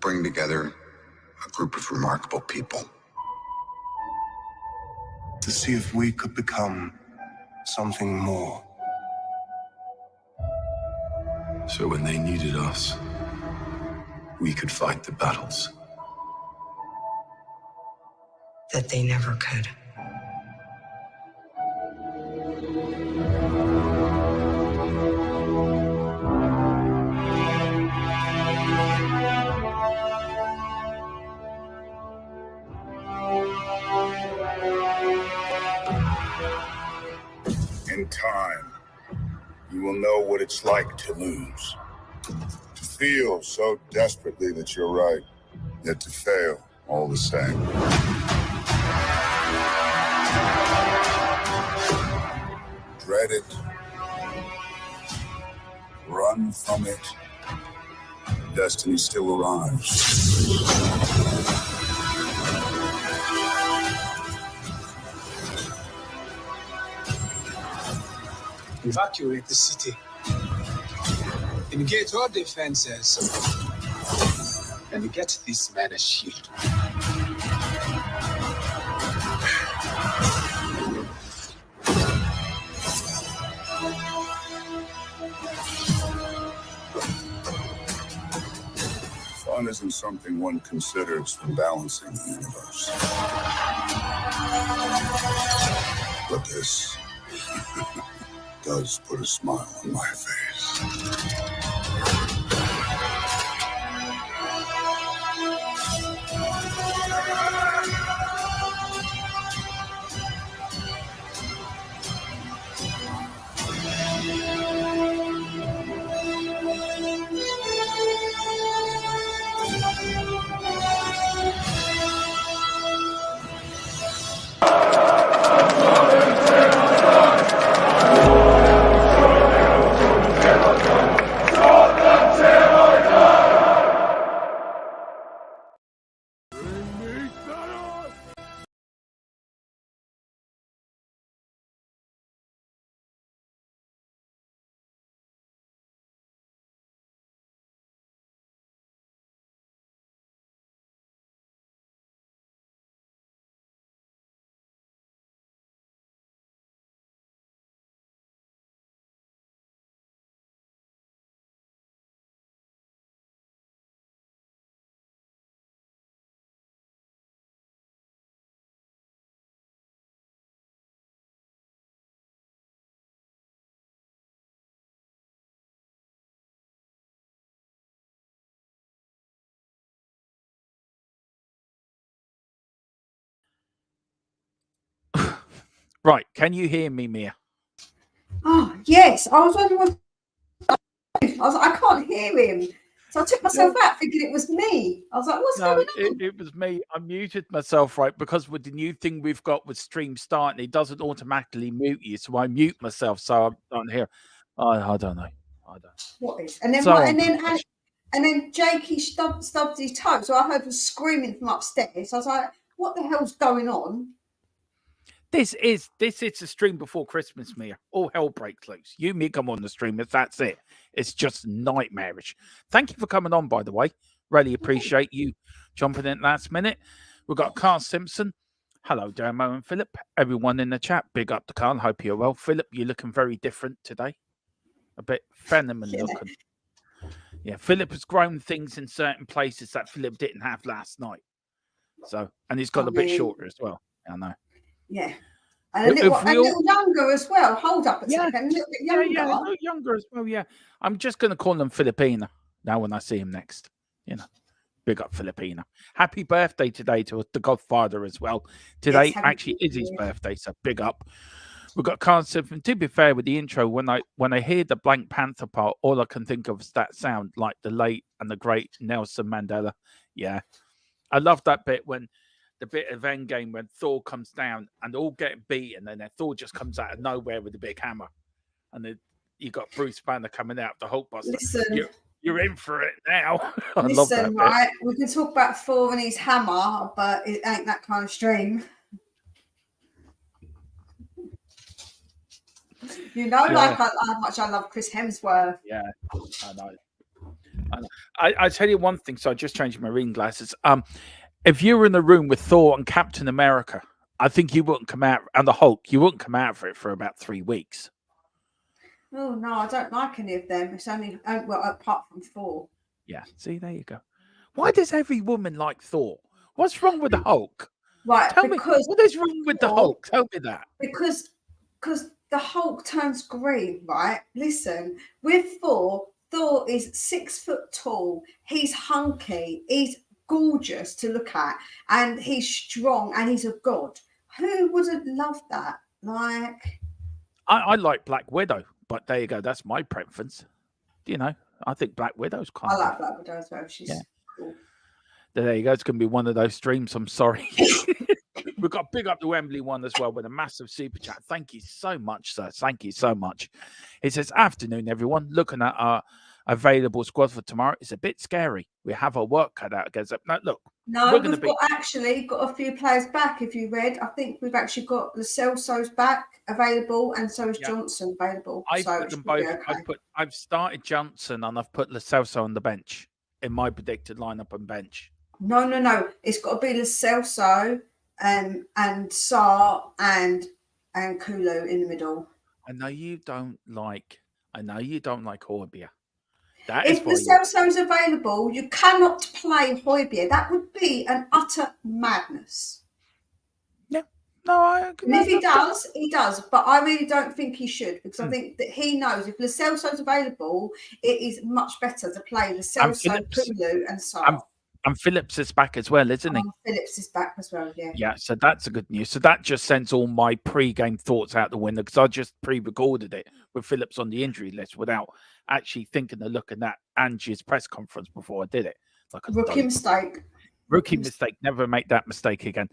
bring together a group of remarkable people. To see if we could become something more. So when they needed us, we could fight the battles that they never could. In time, you will know what it's like to lose. To feel so desperately that you're right, yet to fail all the same. Dread it. Run from it. Destiny still arrives. Evacuate the city. Engage all defenses. And get this man a shield. Fun isn't something one considers when balancing the universe. But this does put a smile on my face. Right, can you hear me, Mia? Oh, yes. I was wondering what I was like, I can't hear him. So I took myself out thinking it was me. I was like, what's going on? It was me. I muted myself, right, because with the new thing we've got with stream starting, it doesn't automatically mute you. So I mute myself so I'm not here. I don't know. I don't know. What is? And then So and then Jakey stubbed his toe. So I heard him screaming from upstairs. I was like, what the hell's going on? This is a stream before Christmas, Mia. All hell breaks loose. You, me, come on the stream. That's it. It's just nightmarish. Thank you for coming on, by the way. Really appreciate you jumping in last minute. We've got Carl Simpson. Hello, Dermo and Philip. Everyone in the chat, big up to Carl. Hope you're well. Philip, you're looking very different today. A bit phenomenal looking. Yeah, Philip has grown things in certain places that Philip didn't have last night. So, and he's got a bit shorter as well. I know. Yeah. And a little younger as well. Hold up a second. A little bit younger. Yeah, a little younger as well, yeah. I'm just going to call him Filipina now when I see him next. You know, big up Filipina. Happy birthday today to the Godfather as well. Today actually is his birthday, so big up. We've got Carl Simpson. To be fair with the intro, when I hear the Black Panther part, all I can think of is that sound like the late and the great Nelson Mandela. Yeah. I love that bit when the bit of Endgame when Thor comes down and all get beaten, and then Thor just comes out of nowhere with a big hammer, and then you got Bruce Banner coming out the Hulkbuster. Listen, you're in for it now. I listen, love that right? We can talk about Thor and his hammer, but it ain't that kind of stream. You know, like how much I love Chris Hemsworth. Yeah, I know. I tell you one thing. So I just changed my reading glasses. If you were in the room with Thor and Captain America, I think you wouldn't come out, and the Hulk, you wouldn't come out for it for about 3 weeks. Oh no, I don't like any of them. It's only well, apart from 4. Yeah. See, there you go. Why does every woman like Thor? What's wrong with the Hulk? Right, Tell me, because what is wrong with the Hulk? Tell me that. Because the Hulk turns green, right? Listen, with Thor is 6 foot tall. He's hunky. He's gorgeous to look at, and he's strong, and he's a god. Who wouldn't love that? Like, I like Black Widow, but there you go. That's my preference. You know, I think Black Widow's kind I of. like Black Widow as well. She's cool. There you go. It's going to be one of those streams. I'm sorry. We've got big up the Wembley one as well with a massive super chat. Thank you so much, sir. Thank you so much. It says, afternoon, everyone. Looking at our available squad for tomorrow. It's a bit scary. We have our work cut out against it. No, look. No, we've actually got a few players back. If you read, I think we've actually got Lo Celso's back available, and so is Johnson available. I've put them both. Okay. I've started Johnson and I've put Lo Celso on the bench in my predicted lineup and bench. No. It's got to be Lo Celso and Sarr and Kulu in the middle. I know you don't like Højbjerg. If Lo Celso's available, you cannot play Højbjerg. That would be an utter madness. Yeah. No, and if he does, but I really don't think he should, because I think that he knows if Lo Celso's available, it is much better to play Lo Celso, Kulu and Sarr. And Phillips is back as well, isn't he? Phillips is back as well, yeah. Yeah, so that's a good news. So that just sends all my pre-game thoughts out the window, because I just pre-recorded it with Phillips on the injury list without actually thinking of looking at Angie's press conference before I did it. It's like a rookie mistake. Rookie mistake. Never make that mistake again.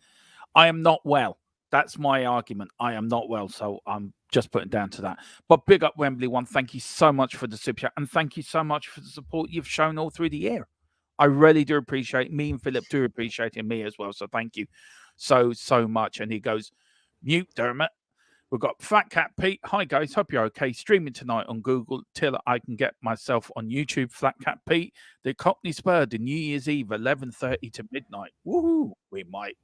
I am not well. That's my argument. I am not well, so I'm just putting down to that. But big up Wembley one. Thank you so much for the super chat, and thank you so much for the support you've shown all through the year. I really do appreciate. Me and Philip do appreciate it, me as well. So thank you so much. And he goes, mute Dermot. We've got Fat Cat Pete. Hi guys, hope you're okay. Streaming tonight on Google till I can get myself on YouTube. Flat Cat Pete. The Cockney Spur, the New Year's Eve, 11:30 to midnight. Woohoo! We might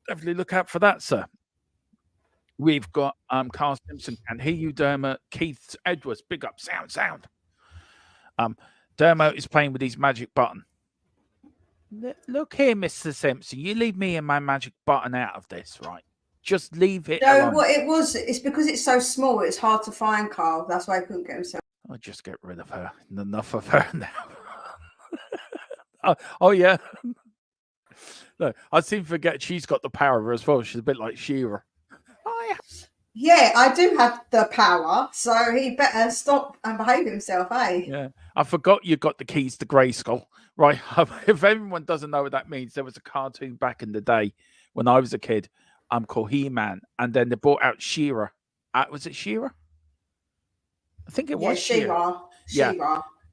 definitely look out for that, sir. We've got Carl Simpson. Can hear you, Dermot. Keith Edwards. Big up. Sound. Dermo is playing with his magic button. Look here, Mr. Simpson. You leave me and my magic button out of this, right? Just leave it alone. What it was, it's because it's so small, it's hard to find, Carl. That's why I couldn't get himself. I'll just get rid of her. Enough of her now. oh, yeah. No, I seem to forget she's got the power as well. She's a bit like She-Ra. Oh, yeah. Yeah, I do have the power, so he better stop and behave himself, eh? Yeah, I forgot you got the keys to Grayskull. Right, if everyone doesn't know what that means, there was a cartoon back in the day when I was a kid called He-Man, and then they brought out She-Ra. Was it She-Ra? I think it was She-Ra.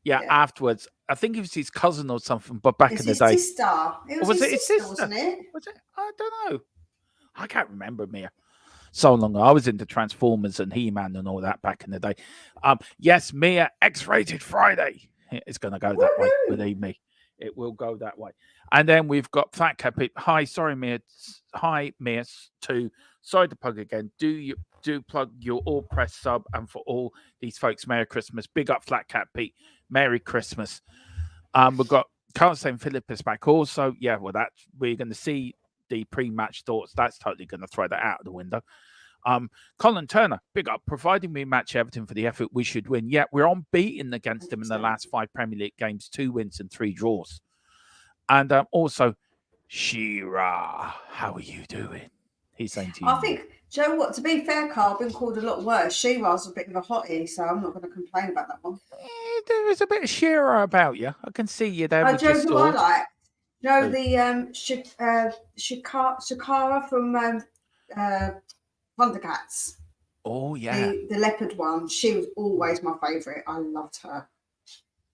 Yeah, afterwards. I think it was his cousin or something, but back in the day. Sister. It was his sister, wasn't it? Was it? I don't know. I can't remember, Mia. So long ago. I was into Transformers and He-Man and all that back in the day. Yes, Mia, X-Rated Friday. It's going to go that way, believe me. It will go that way. And then we've got Fat Cat Pete. Hi, sorry, Mia. Hi, Mia. Sorry to plug again. Do plug your all press sub, and for all these folks, Merry Christmas. Big up Flat Cat Pete. Merry Christmas. We've got Carl saying Philip is back also. Yeah, well, we're going to see the pre-match thoughts. That's totally going to throw that out of the window. Colin Turner, big up, providing we match Everton for the effort, we should win. Yeah, we're unbeaten against them in the last 5 Premier League games, 2 wins and 3 draws. And also, She-Ra, how are you doing? He's saying to you. I think, do you know what? To be fair, Carl, I've been called a lot worse. She-Ra's a bit of a hottie, so I'm not going to complain about that one. There is a bit of She-Ra about you. I can see you there. Do you know who I like? You know the Shakara from Thundercats. Oh, yeah. The leopard one. She was always my favourite. I loved her.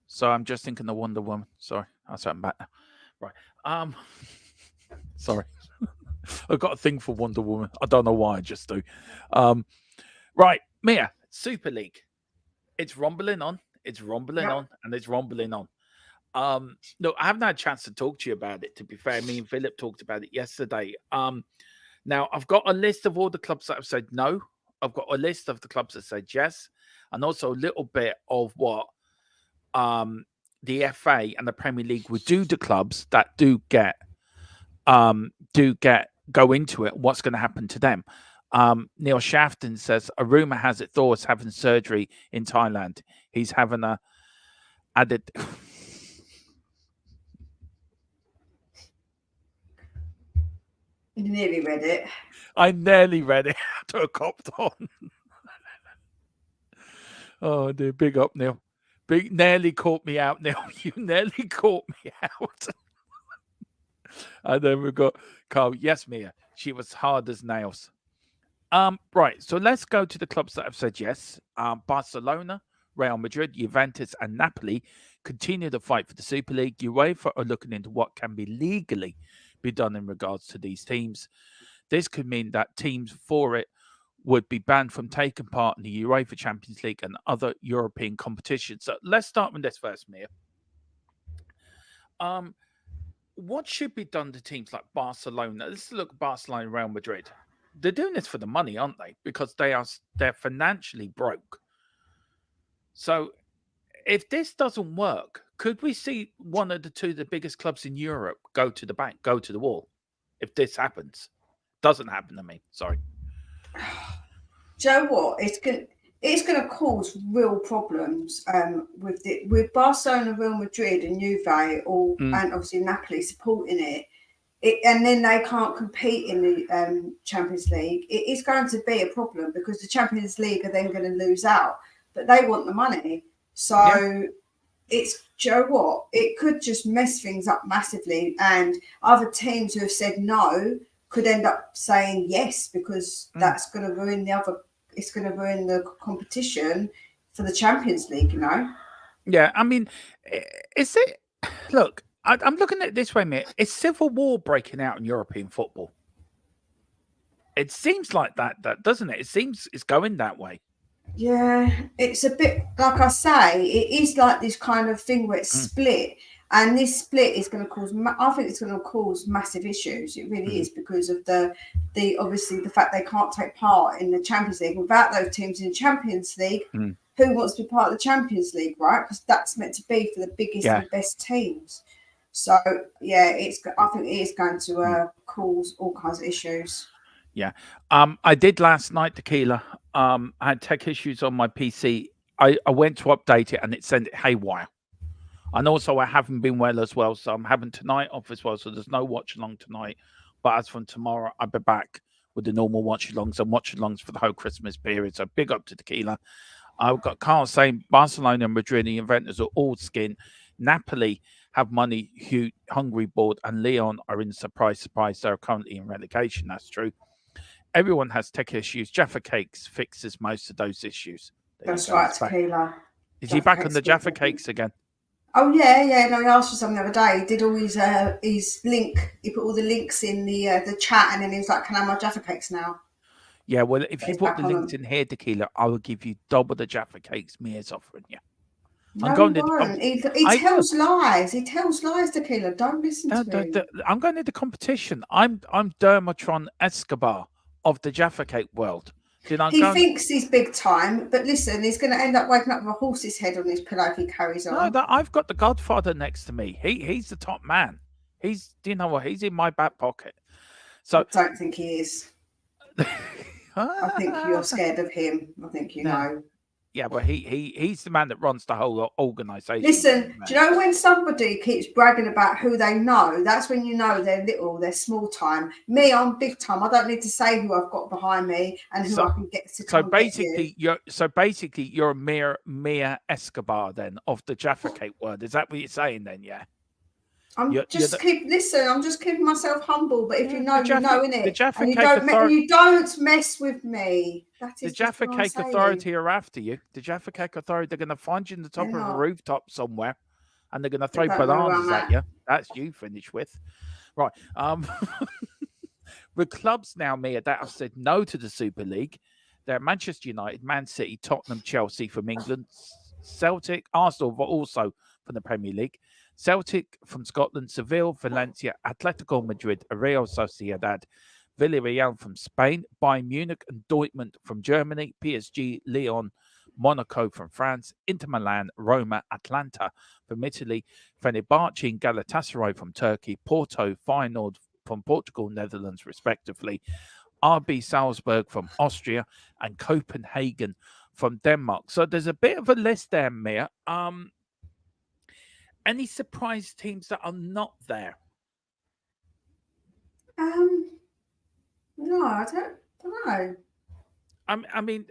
So I'm just thinking of Wonder Woman. Sorry. I'll set back now. Right. Sorry. I've got a thing for Wonder Woman. I don't know why, I just do. Right. Mia, Super League. It's rumbling on. It's rumbling Yep. on, and it's rumbling on. No, I haven't had a chance to talk to you about it. To be fair, me and Philip talked about it yesterday. Now I've got a list of all the clubs that have said no. I've got a list of the clubs that said yes, and also a little bit of what the FA and the Premier League would do to clubs that do go into it. What's going to happen to them? Neil Shafton says a rumor has it Thor's having surgery in Thailand. He's having a added. You nearly read it. I nearly read it. I took a copped on. Oh dear, big up, Neil. Nearly caught me out, Neil. You nearly caught me out. And then we've got Carl. Yes, Mia. She was hard as nails. Right. So let's go to the clubs that have said yes. Barcelona, Real Madrid, Juventus, and Napoli continue to fight for the Super League. UEFA are looking into what can be legally be done in regards to these teams. This could mean that teams for it would be banned from taking part in the UEFA Champions League and other European competitions. So let's start with this first, Mia. What should be done to teams like Barcelona? Let's look at Barcelona and Real Madrid. They're doing this for the money, aren't they? Because they're financially broke. So if this doesn't work, could we see one of the biggest clubs in Europe go to the bank, go to the wall? If this happens, doesn't happen to me. Sorry. Do you know what? It's going to cause real problems with Barcelona, Real Madrid, and Juve, and obviously Napoli supporting it. And then they can't compete in the Champions League. It is going to be a problem because the Champions League are then going to lose out, but they want the money. So it's, do you know what? It could just mess things up massively, and other teams who have said no could end up saying yes because that's going to ruin it's going to ruin the competition for the Champions League, you know? Yeah, I mean, is it? Look, I'm looking at it this way, mate. Is civil war breaking out in European football? It seems like that, doesn't it? It seems it's going that way. Yeah, it's a bit, like I say, it is like this kind of thing where it's split. And this split is going to cause, I think it's going to cause massive issues. It really is, because of the obviously the fact they can't take part in the Champions League. Without those teams in the Champions League, who wants to be part of the Champions League, right? Because that's meant to be for the biggest and best teams. So yeah, I think it is going to cause all kinds of issues. Yeah. I did last night, Tequila. I had tech issues on my PC. I went to update it and it sent it haywire. And also I haven't been well as well, so I'm having tonight off as well. So there's no watch along tonight. But as from tomorrow, I'll be back with the normal watch alongs and watch alongs for the whole Christmas period. So big up to Tequila. I've got Carl saying Barcelona, Madrid, and Juventus are all skin. Napoli have money, hungry board, and Leon are in surprise. They're currently in relegation. That's true. Everyone has tech issues. Jaffa Cakes fixes most of those issues. That's right, Tequila. Is he back on the Jaffa Cakes again? Oh yeah. No, he asked for something the other day. He did all his link. He put all the links in the chat, and then he was like, "Can I have my Jaffa Cakes now?" Yeah, well, if you put the links in here, Tequila, I will give you double the Jaffa Cakes Mia's offering you. No, he tells lies. He tells lies, Tequila. Don't listen to him. I'm going to the competition. I'm Dermotron Escobar of the Jaffa Cake world. He thinks he's big time, but listen, he's going to end up waking up with a horse's head on his pillow if he carries on. No, I've got the Godfather next to me. He's the top man. He's in my back pocket. So I don't think he is. I think you're scared of him. I think you know. Yeah, but he's the man that runs the whole organisation. Listen, do you know when somebody keeps bragging about who they know? That's when you know they're little, they're small time. Me, I'm big time. I don't need to say who I've got behind me and who I can get to. So basically, you're a Mia Escobar then of the Jaffa Cake word. Is that what you're saying then? Yeah. I'm just keeping myself humble. But if you know, you know, innit? The Jaffa and you don't mess with me. That is the Jaffa Cake Authority are after you. The Jaffa Cake Authority, they're going to find you in the top of a rooftop somewhere, and they're going to throw bananas at you. That's you finished with, right? With clubs now, Mia, that have said no to the Super League. They're Manchester United, Man City, Tottenham, Chelsea from England. Celtic, Arsenal were also from the Premier League. Celtic from Scotland, Seville, Valencia, Atletico Madrid, Real Sociedad, Villarreal from Spain, Bayern Munich and Dortmund from Germany, PSG, Lyon, Monaco from France, Inter Milan, Roma, Atlanta from Italy, Fenerbahce and Galatasaray from Turkey, Porto, Feyenoord from Portugal, Netherlands, respectively, RB Salzburg from Austria, and Copenhagen from Denmark. So there's a bit of a list there, Mia. Any surprise teams that are not there? No, I don't know. I mean,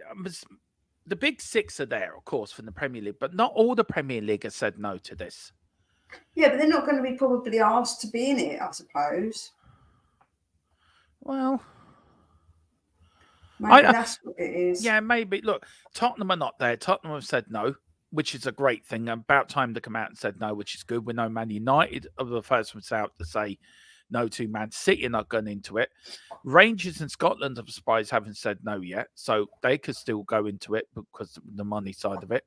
the big six are there, of course, from the Premier League, but not all the Premier League have said no to this. Yeah, but they're not going to be probably asked to be in it, I suppose. Well, maybe that's what it is. Yeah, maybe. Look, Tottenham are not there. Tottenham have said no, which is a great thing. About time they come out and said no, which is good. We know Man United are the first ones out to say no to. Man City are not going into it. Rangers in Scotland, I'm surprised, haven't said no yet. So they could still go into it because of the money side of it.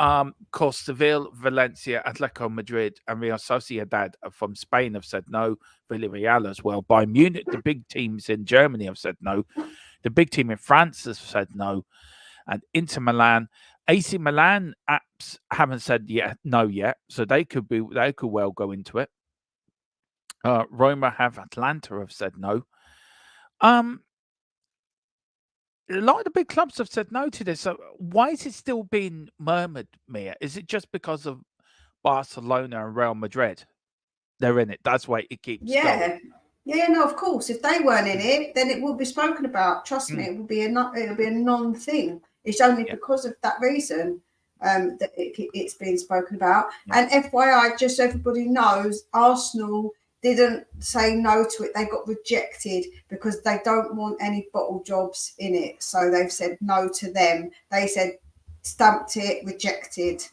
Of course, Seville, Valencia, Atletico Madrid, and Real Sociedad from Spain have said no. Villarreal as well. Bayern Munich, the big teams in Germany have said no. The big team in France has said no. And Inter Milan, AC Milan apps haven't said no yet. So they could well go into it. Roma have, Atlanta have said no. A lot of the big clubs have said no to this. So why is it still being murmured, Mia? Is it just because of Barcelona and Real Madrid? They're in it. That's why it keeps going. Yeah, no, of course. If they weren't in it, then it will be spoken about. Trust me, it will be a non-thing. It's only because of that reason that it's being spoken about. And FYI, just so everybody knows, Arsenal didn't say no to it. They got rejected because they don't want any bottle jobs in it. So they've said no to them. They said stamped it, rejected.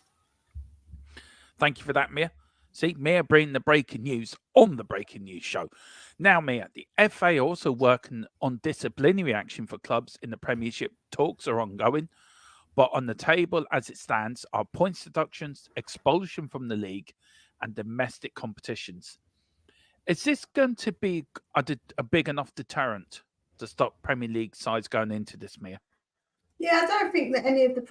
Thank you for that, Mia. See, Mia bringing the breaking news on the breaking news show. Now, Mia, the FA also working on disciplinary action for clubs in the Premiership. Talks are ongoing, but on the table as it stands are points deductions, expulsion from the league, and domestic competitions. Is this going to be a big enough deterrent to stop Premier League sides going into this, Mia? Yeah, I don't think that any of the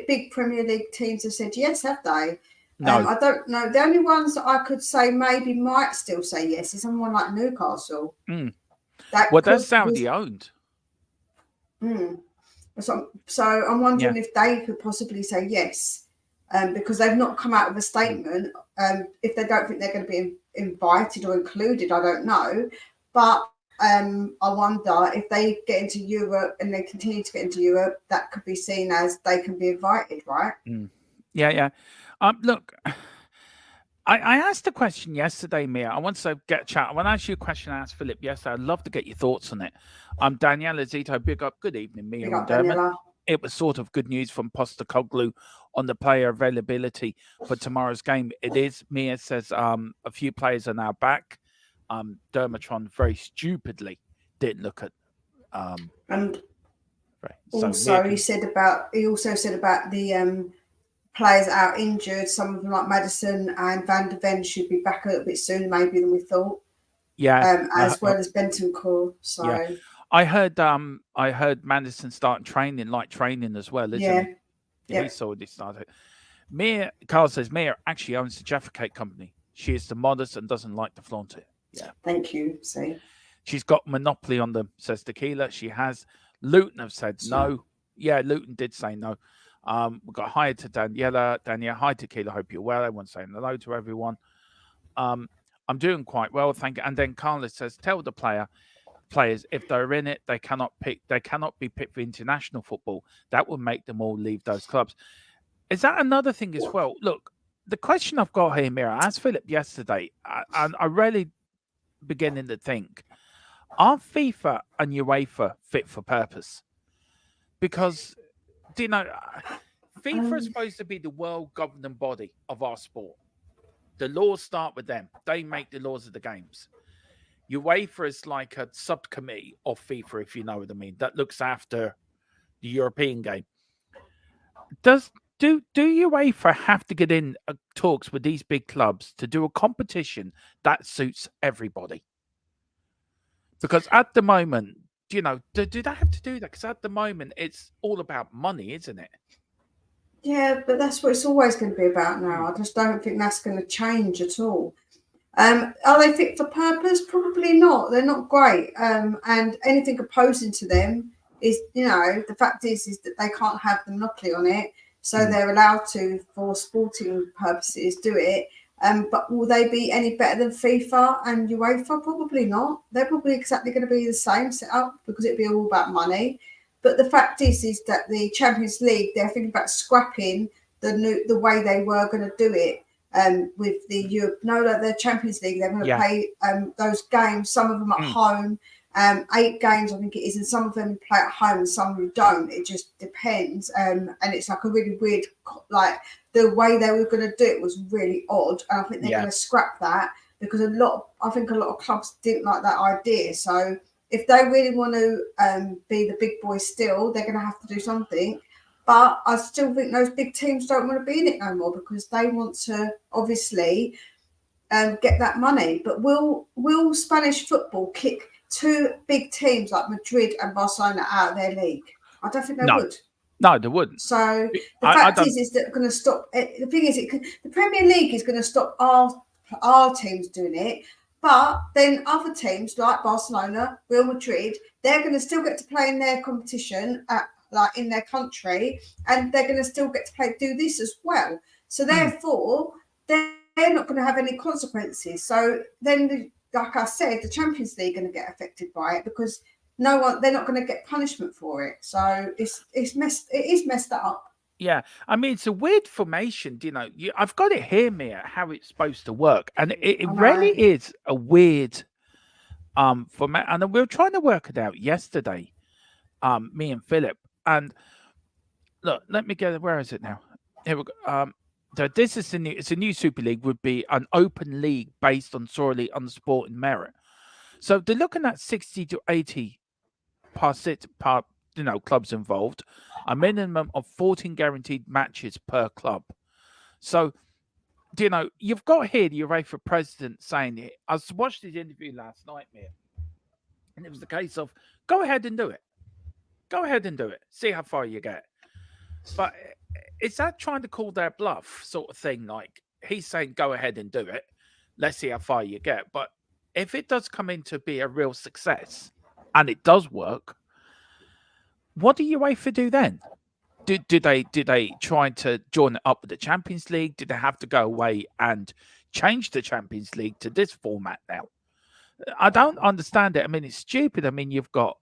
big Premier League teams have said yes, have they? No. I don't know. The only ones that I could say maybe might still say yes is someone like Newcastle. That's Saudi owned. So I'm wondering if they could possibly say yes, because they've not come out with a statement. If they don't think they're going to be invited or included, I don't know. But I wonder if they get into Europe and they continue to get into Europe, that could be seen as they can be invited, right? Yeah. Look, I asked a question yesterday, Mia. I want to get a chat. I want to ask you a question I asked Philip yesterday. I'd love to get your thoughts on it. Daniela Zito, big up. Good evening, Mia and Dermot. It was sort of good news from Postecoglou on the player availability for tomorrow's game. It is, Mia says, a few players are now back. DERMOTRON very stupidly didn't look at. And also, he also said about the players out injured. Some of them, like Madison and Van de Ven, should be back a little bit sooner, maybe than we thought. Yeah, as well as Bentancur. So. Yeah. I heard Madison start light training as well, isn't he? Yeah, he saw it started. Carl says, Mia actually owns the Jaffa Cake Company. She is the modest and doesn't like to flaunt it. Yeah. Thank you. See. She's got monopoly on them, says Tequila. She has. Luton have said no. Yeah, Luton did say no. We've got hi to Daniela. Hi Tequila, hope you're well. Everyone's saying hello to everyone. I'm doing quite well, thank you. And then Carlos says, tell the players if they're in it, they cannot be picked for international football. That would make them all leave those clubs. Is that another thing as well? Look, the question I've got here, Mira, I asked Philip yesterday, and I really beginning to think, are FIFA and UEFA fit for purpose? Because, FIFA is supposed to be the world governing body of our sport. The laws start with them. They make the laws of the games. UEFA is like a subcommittee of FIFA, if you know what I mean, that looks after the European game. Do do UEFA have to get in talks with these big clubs to do a competition that suits everybody? Because at the moment, do they have to do that? Because at the moment, it's all about money, isn't it? Yeah, but that's what it's always going to be about now. I just don't think that's going to change at all. Are they fit for purpose? Probably not. They're not great. And anything opposing to them is, the fact is that they can't have the monopoly on it. So they're allowed to, for sporting purposes, do it. But will they be any better than FIFA and UEFA? Probably not. They're probably exactly going to be the same setup because it'd be all about money. But the fact is that the Champions League, they're thinking about scrapping the way they were going to do it. With the the Champions League, they're going to play those games. Some of them at home, 8 games I think it is, and some of them play at home and some of them don't. It just depends, and it's like a really weird, like the way they were going to do it was really odd, and I think they're going to scrap that because I think a lot of clubs didn't like that idea. So if they really want to be the big boys still, they're going to have to do something. But I still think those big teams don't want to be in it no more because they want to obviously get that money. But will Spanish football kick 2 big teams like Madrid and Barcelona out of their league? I don't think they would. No, they wouldn't. So the fact is that going to stop. The thing is, the Premier League is going to stop our teams doing it. But then other teams like Barcelona, Real Madrid, they're going to still get to play in their competition like in their country, and they're going to still get to do this as well. So therefore, they're not going to have any consequences. So then, like I said, the Champions League are going to get affected by it because they're not going to get punishment for it. So it is messed up. Yeah, I mean, it's a weird formation. I've got it here, Mia, how it's supposed to work, and it really is a weird format. And we were trying to work it out yesterday, me and Philip. And look, let me get it. Where is it now? Here we go. So this is it's a new Super League, would be an open league based on solely on sporting merit. So they're looking at 60 to 80 clubs involved, a minimum of 14 guaranteed matches per club. So, you've got here the UEFA president saying it. I watched his interview last night, Mia, and it was the case of go ahead and do it. Go ahead and do it. See how far you get. But is that trying to call their bluff sort of thing? Like he's saying, go ahead and do it. Let's see how far you get. But if it does come in to be a real success and it does work, what do UEFA do then? Do they try to join it up with the Champions League? Do they have to go away and change the Champions League to this format now? I don't understand it. I mean, it's stupid. I mean, you've got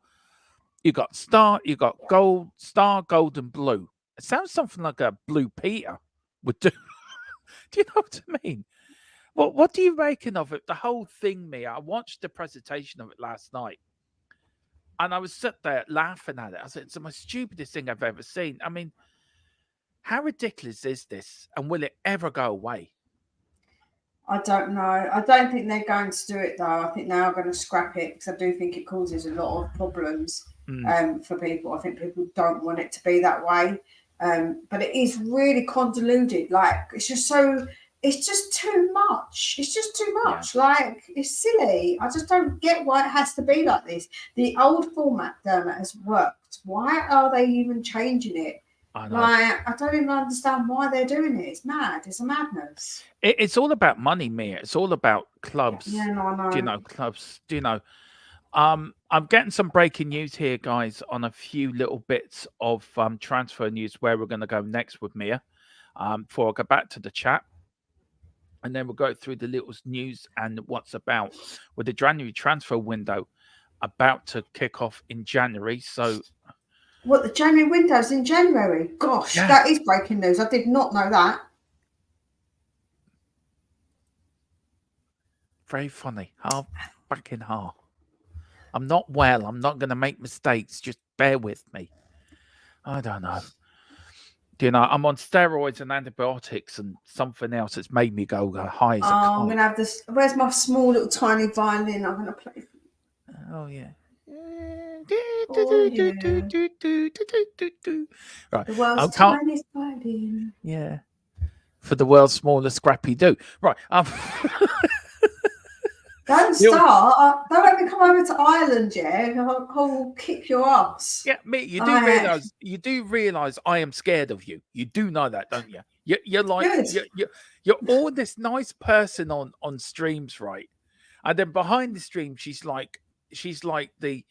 star, you got gold, star, gold, and blue. It sounds something like a Blue Peter would do. Do you know what I mean? What do you reckon of it? The whole thing, Mia. I watched the presentation of it last night, and I was sat there laughing at it. I said, it's the most stupidest thing I've ever seen. I mean, how ridiculous is this? And will it ever go away? I don't know. I don't think they're going to do it, though. I think they are going to scrap it because I do think it causes a lot of problems for people. I think people don't want it to be that way. But it is really convoluted. Like, it's just too much. It's just too much. Yeah. Like, it's silly. I just don't get why it has to be like this. The old format, Dermot, has worked. Why are they even changing it? I know. Like, I don't even understand why they're doing it. It's mad. It's a madness. It's all about money, Mia. It's all about clubs. Yeah, no, I know. Clubs. I'm getting some breaking news here, guys, on a few little bits of transfer news where we're going to go next with Mia. Before I go back to the chat. And then we'll go through the little news and what's about with the January transfer window about to kick off in January. So... What, the January window's in January? Gosh, yeah. That is breaking news. I did not know that. Very funny. Back in half. I'm not well. I'm not going to make mistakes. Just bear with me. I don't know. I'm on steroids and antibiotics and something else that's made me go high as a kite. I'm going to have this. Where's my small little tiny violin? I'm going to play. Oh, yeah. Oh, yeah. Right. The world's can't, tiniest violin. yeah. For the world's smallest scrappy do. Right. Don't start. Don't let me come over to Ireland, yeah. I'll kick your ass. Yeah, me. You Alright. do realize I am scared of you. You do know that, don't you? You're like Good. you're all this nice person on streams, right? And then behind the stream, she's like the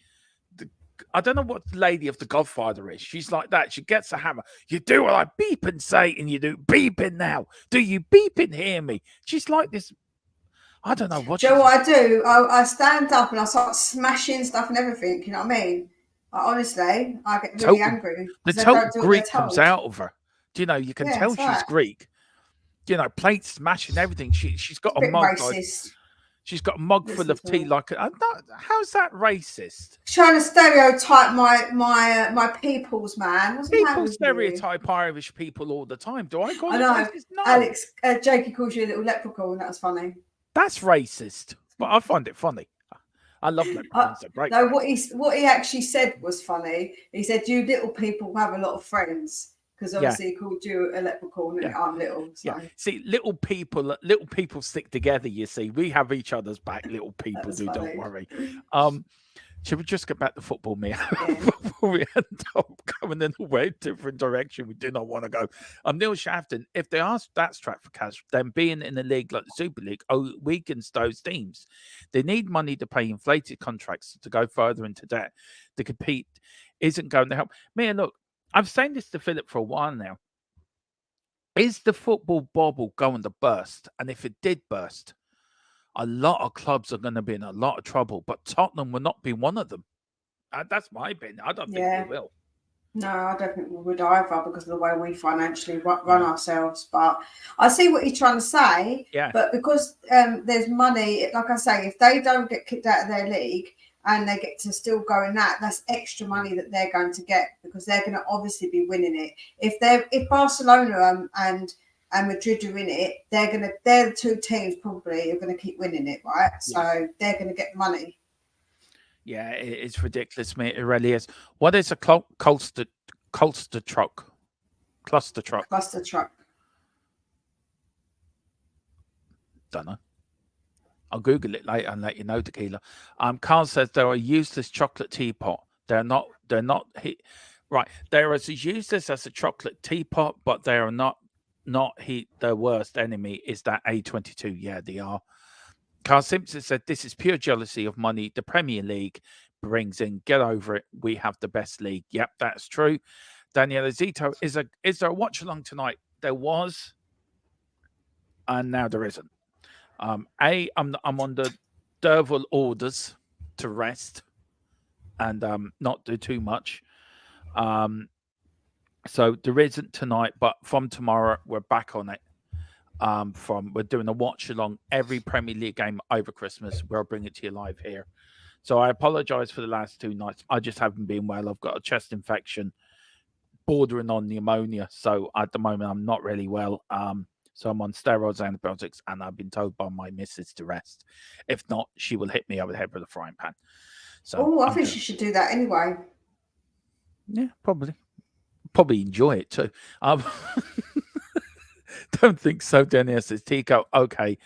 I don't know what the lady of the Godfather is. She's like that. She gets a hammer. You do what I beep and say, and you do beeping now. Do you beep and hear me? She's like this. I don't know what. Do you know what I do? I stand up and I start smashing stuff and everything. You know what I mean? Honestly, I get really angry. The total Greek comes out of her. Do you know? You can tell she's right. Greek. You know, plates smashing everything. She's got a mug. Racist. She's got a mug full of tea. Like, how's that racist? Trying to stereotype my peoples, man. What's People stereotype Irish people all the time. Do I call it racist? No. Alex, Jakey calls you a little leprechaun. That was funny. That's racist, but I find it funny. I love leprechauns. They're great. No, what he actually said was funny. He said, "You little people have a lot of friends." Because obviously he called you a leprechaun and I'm little. So. Yeah. See, little people stick together, you see. We have each other's back, little people do, don't worry. Should we just get back to football, Mia? Yeah. Before we end up going in a way different direction we do not want to go. Neil Shafton, if they are stats track for cash, then being in a league like the Super League weakens those teams. They need money to pay inflated contracts to go further into debt. To compete isn't going to help. Mia, look, I've saying this to Philip for a while now. Is the football bubble going to burst? And if it did burst, a lot of clubs are going to be in a lot of trouble, but Tottenham will not be one of them. That's my opinion. I don't think we will. No, I don't think we would either because of the way we financially run ourselves. But I see what you're trying to say. Yeah. But because there's money, like I say, if they don't get kicked out of their league, and they get to still go in that's extra money that they're going to get because they're going to obviously be winning it. If Barcelona and Madrid are in it, they're the two teams probably are going to keep winning it, right? Yes. So they're going to get money. Yeah, it's ridiculous, mate. It really is. What is a cluster truck? Cluster truck. Cluster truck. Don't know. I'll Google it later and let you know, Tequila. Carl says they're a useless chocolate teapot. They're not right. They're as useless as a chocolate teapot, but they are not their worst enemy is that A22. Yeah, they are. Carl Simpson said this is pure jealousy of money the Premier League brings in. Get over it. We have the best league. Yep, that's true. Daniela Zito, is there a watch along tonight? There was, and now there isn't. I'm under Derval orders to rest and not do too much. So there isn't tonight, but from tomorrow we're back on it. We're doing a watch along every Premier League game over Christmas. We'll bring it to you live here. So I apologize for the last 2 nights. I just haven't been well. I've got a chest infection bordering on pneumonia. So at the moment I'm not really well. So I'm on steroids and antibiotics, and I've been told by my missus to rest. If not, she will hit me over the head with a frying pan. So I think she should do that anyway. Yeah, probably enjoy it too. Don't think so, Danielle says. Tico, okay.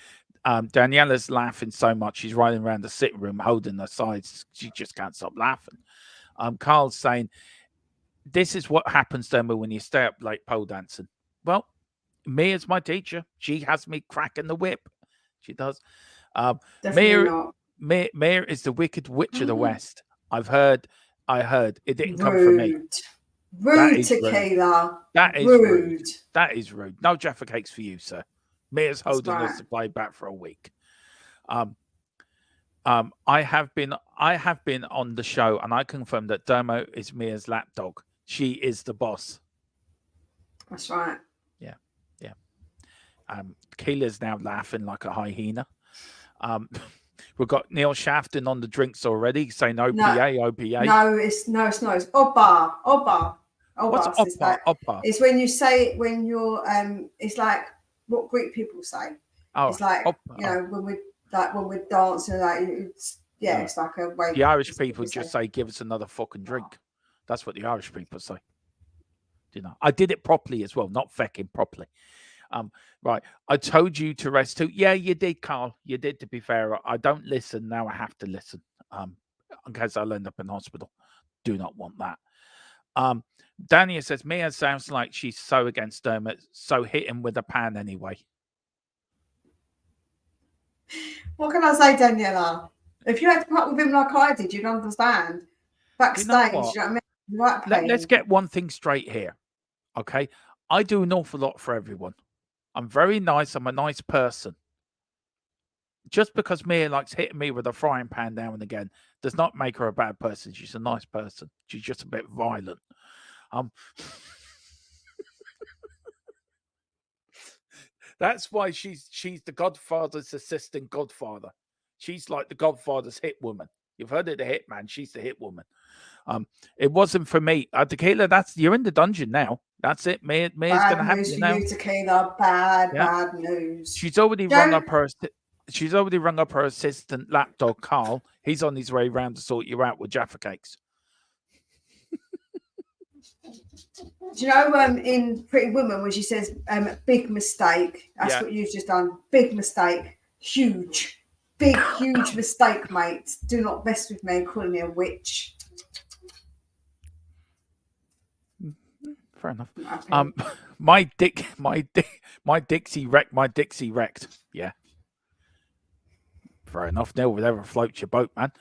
Daniela's laughing so much she's running around the sitting room holding her sides. She just can't stop laughing. Carl's saying, this is what happens, Demba, when you stay up late pole dancing. Well, Mia's my teacher. She has me cracking the whip. She does. Mia is the wicked witch of the West. I heard. It didn't come from me. Rude, Tequila. That is rude. That is rude. No Jaffa cakes for you, sir. Mia's holding us to play back for a week. I have been on the show, and I confirm that Dermo is Mia's lapdog. She is the boss. That's right. Keela's now laughing like a hyena. We've got Neil Shafton on the drinks already saying OPA. No, it's not. It's Oba. What's Opa? It's when you say it when you're it's like what Greek people say. It's like when we're dancing, like Yeah, No. it's like a way. The Irish people just say, "Give us another fucking drink." That's what the Irish people say. You know, I did it properly as well, not fecking properly. Right. I told you to rest too. Yeah, you did, Carl. You did, to be fair. I don't listen. Now I have to listen. In case I'll end up in hospital. Do not want that. Dania says, Mia sounds like she's so against Dermot, so hit him with a pan anyway. What can I say, Daniela? If you had to put up with him like I did, you'd understand. Backstage, you know what I mean? Right, Let's get one thing straight here. Okay? I do an awful lot for everyone. I'm very nice. I'm a nice person. Just because Mia likes hitting me with a frying pan now and again does not make her a bad person. She's a nice person. She's just a bit violent. That's why she's the Godfather's assistant Godfather. She's like the Godfather's hit woman. You've heard of the hit man. She's the hit woman. It wasn't for me. Tequila, you're in the dungeon now. That's it. Mia's going to have you now. Tequila. Bad news. She's already rung up her. She's already rung up her assistant lapdog, Carl. He's on his way round to sort you out with Jaffa cakes. Do you know in Pretty Woman when she says big mistake? That's what you've just done. Big mistake. Huge. Big, huge mistake, mate. Do not mess with me calling me a witch. Fair enough. My Dixie wrecked. Yeah. Fair enough. Neil, whatever floats your boat, man.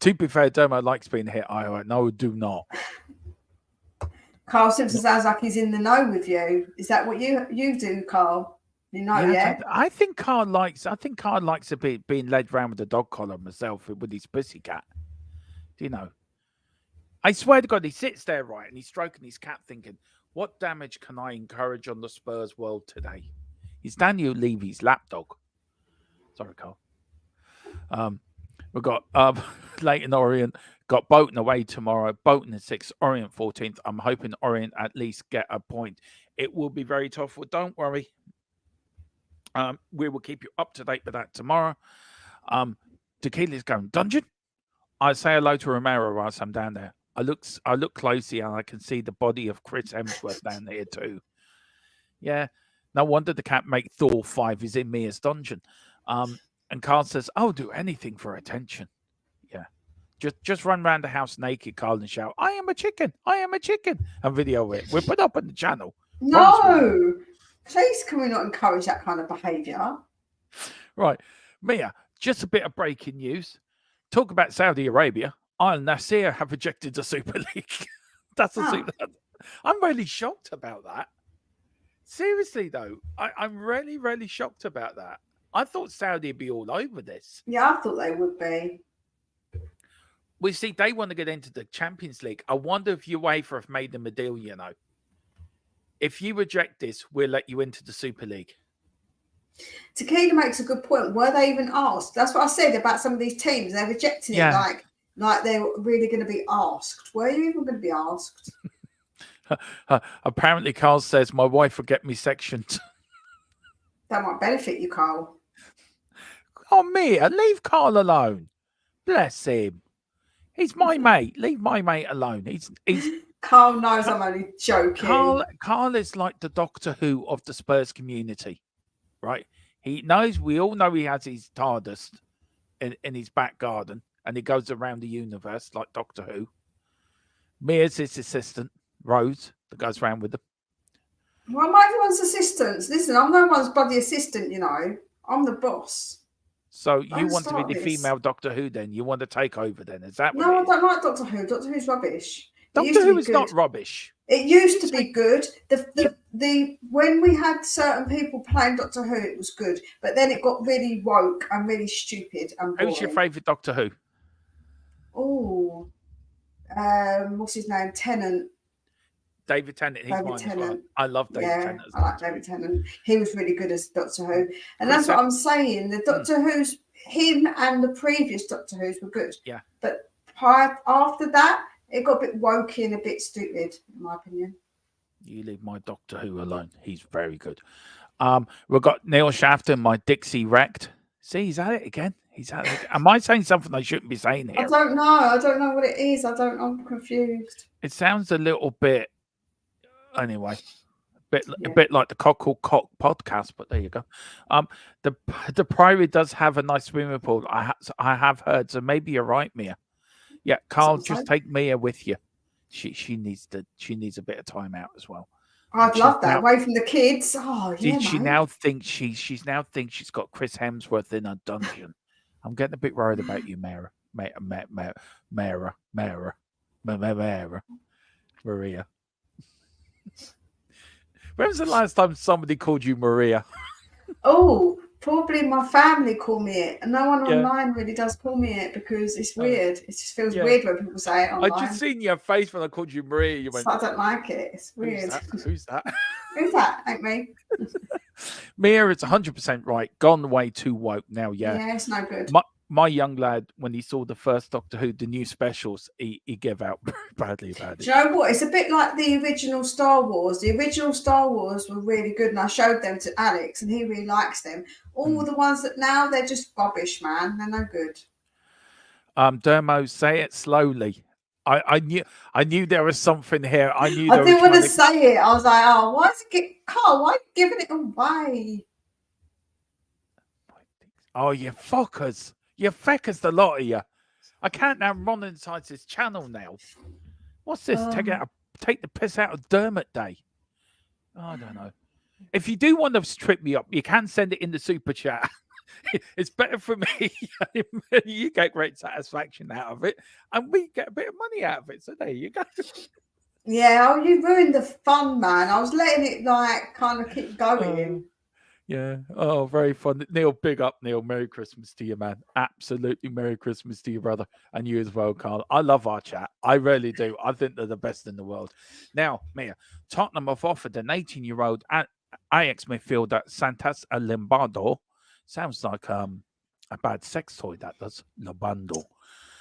To be fair, Dermo likes being hit. No, do not. Carl Simpson sounds like he's in the know with you. Is that what you do, Carl? You know, yeah. I think Carl likes a bit being led around with a dog collar myself with his pussycat. Do you know? I swear to God, he sits there right and he's stroking his cat, thinking, "What damage can I encourage on the Spurs world today?" He's Daniel Levy's lapdog. Sorry, Carl. We've got Leighton Orient, got Bolton away tomorrow. Bolton is 6th, Orient 14th. I'm hoping Orient at least get a point. It will be very tough, but don't worry. We will keep you up to date with that tomorrow. Tequila's going dungeon. I say hello to Romero whilst I'm down there. I look closely and I can see the body of Chris Hemsworth down there too. Yeah, no wonder the cat make Thor 5 is in Mia's dungeon. And Carl says, "I'll do anything for attention." Yeah, just run around the house naked, Carl, and shout, "I am a chicken! I am a chicken!" and video it. We'll put up on the channel. No, please, can we not encourage that kind of behaviour? Right, Mia. Just a bit of breaking news. Talk about Saudi Arabia. Al Nasser have rejected the Super League. I'm really shocked about that. Seriously, though, I'm really, really shocked about that. I thought Saudi would be all over this. Yeah, I thought they would be. We see they want to get into the Champions League. I wonder if UEFA have made them a deal, you know. If you reject this, we'll let you into the Super League. Tequila makes a good point. Were they even asked? That's what I said about some of these teams. They're rejecting it like they were really going to be asked. Were you even going to be asked? Apparently, Carl says, "My wife will get me sectioned." That might benefit you, Carl. Oh, Mia, leave Carl alone. Bless him. He's my mate. Leave my mate alone. He's Carl knows I'm only joking. Carl is like the Doctor Who of the Spurs community, right? He knows, we all know he has his TARDIS in his back garden and he goes around the universe like Doctor Who. Mia's his assistant, Rose, that goes around with him. Well, I'm everyone's assistant. Listen, I'm no one's bloody assistant, you know. I'm the boss. So you want to be the female Doctor Who then? You want to take over then? Is that what No, I don't like Doctor Who. Doctor Who's rubbish. Doctor Who is not rubbish. It used to be good. The when we had certain people playing Doctor Who, it was good. But then it got really woke and really stupid and boring. Who's your favourite Doctor Who? Oh, what's his name? Tennant. David Tennant. He's mine as well. I love David Tennant. I like David Tennant. He was really good as Doctor Who. And that's what I'm saying. The Doctor Who's, him and the previous Doctor Who's were good. Yeah. But after that, it got a bit wokey and a bit stupid, in my opinion. You leave my Doctor Who alone. He's very good. We've got Neil Shafton, my Dixie wrecked. See, he's at it again. He's out there. Am I saying something I shouldn't be saying I here? don't know. I don't know what it is. I'm confused. It sounds a little bit. Anyway, a bit like the Cockle Cock podcast, but there you go. The Priory does have a nice swimming pool. I have heard, so maybe you're right, Mia. Yeah, Carl, just take Mia with you. She needs a bit of time out as well. I'd love that, away from the kids. Oh, yeah. Did she now think she's got Chris Hemsworth in a dungeon? I'm getting a bit worried about you, Maria. When was the last time somebody called you Maria? Oh, probably my family call me it. And no one online really does call me it because it's weird. It just feels weird when people say it online. I just seen your face when I called you Maria. You went, I don't like it. It's weird. Who's that? Who's that? Ain't me. Mia, it's 100% right. Gone way too woke now. Yeah, it's no good. My young lad, when he saw the first Doctor Who, the new specials, he gave out badly about it. Do you know what? It's a bit like the original Star Wars. The original Star Wars were really good, and I showed them to Alex, and he really likes them. All the ones that now, they're just rubbish, man. They're no good. Dermo, say it slowly. I knew there was something here. I knew. I didn't want to say it. I was like, oh, why is it Carl? Why are you giving it away? Oh, you fuckers. You feckers, the lot of you. I can't now monetize this channel now. What's this? Take the piss out of Dermot Day. Oh, I don't know. If you do want to trip me up, you can send it in the super chat. It's better for me. You get great satisfaction out of it, and we get a bit of money out of it. So there you go. Yeah, you ruined the fun, man. I was letting it kind of keep going. Yeah. Oh, very fun. Neil, big up, Neil. Merry Christmas to you, man. Absolutely Merry Christmas to you, brother. And you as well, Carl. I love our chat. I really do. I think they're the best in the world. Now, Mia, Tottenham have offered an 18-year-old Ajax midfielder, Santas Lombardo. Sounds like a bad sex toy, that does. Lombardo.